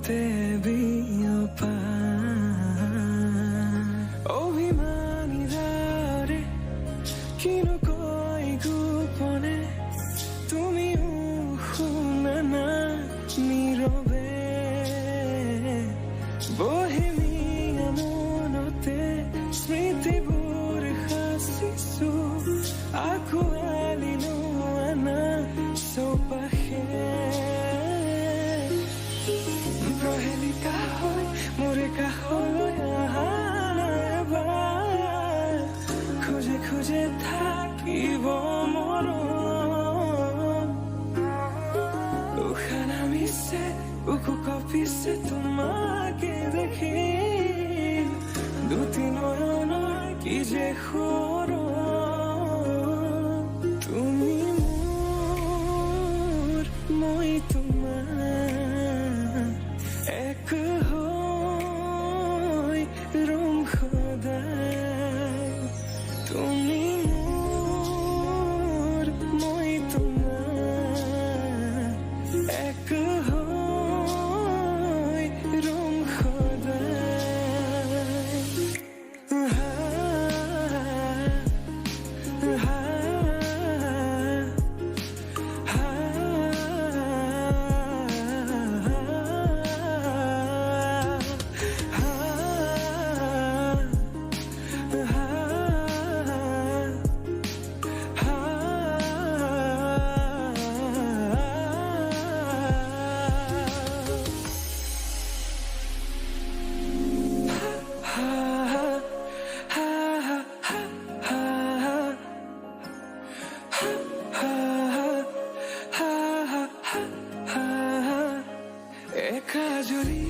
মনতে বিয়পা অভিমানী দৰে কিনো কয় গোপনে তুমিও শুনা না নীৰৱে বহেমিয়া মনতে স্মৃতিবোৰ সাঁচিছো আঁকোৱালি লোৱা চৌপাশে প্ৰহেলিকা হৈ মোৰে কাষলৈ অহা এবাৰ খোজে খোজে থাকিব মৰম উশাহ নামিছে বুকু কঁপিছে তোমাকে দেখি দুটি নয়নৰ কি যে সৰম তুমি মই তোমাৰ এক হৈ ৰম সদায় তুমি মোৰ মই তোমাৰ এক হৈ ৰম সদায় একাজলি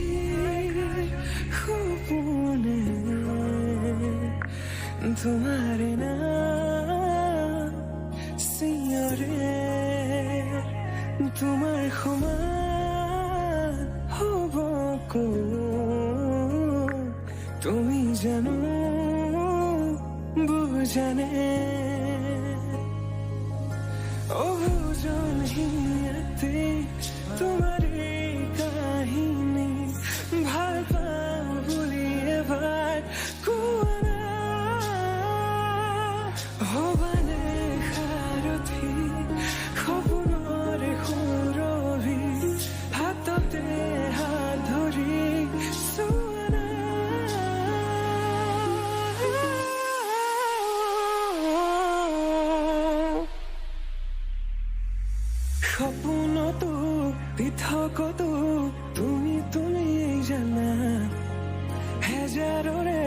সপোনে তোমাৰে নাম চিঞৰে তোমাৰ সমান হ'ব তুমি জানো বুজানে অবুজনহীনতে তোমাৰে কাহিনী ভাল পাওঁ বুলি এবাৰ কোৱা না হবানে সাৰথি সপোনৰে সুৰভি হাততে হাত ধৰি চোৱা না সপোনতো পৃথকতো তুমি জানা হেজাৰৰে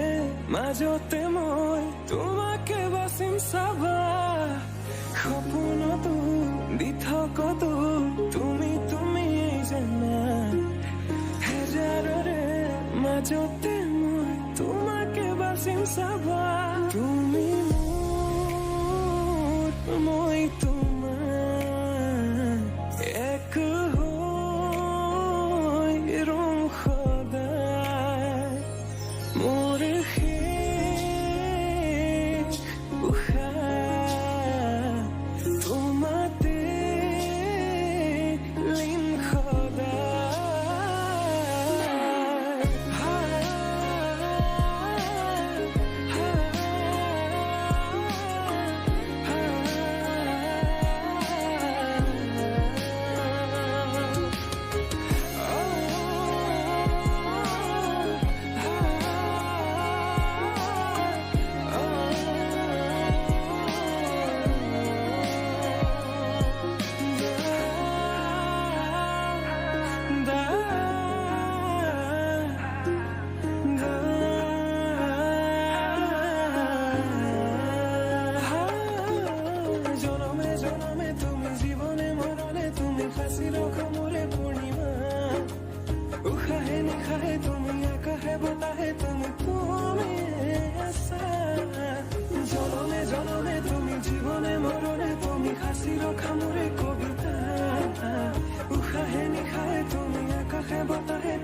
মাজতে মই তোমাকে বাচিম চাবা সপোনতো পৃথকতো তুমি জানা হেজাৰৰে মাজতে মই তোমাকে বাচিম চাবা তুমি মোৰ মই তোমাৰ এক হৈ ৰম সদায় মোৰ শেষ উশাহ তোমাতে লিম নিশাহে তুমি আকাশে বতাহে তুমি আছা জনমে জনমে তুমি জীবনে মরণে তুমি হাসির খামরে কবিতা উশাহে নিশাহে তুমি আকাশে বতাহে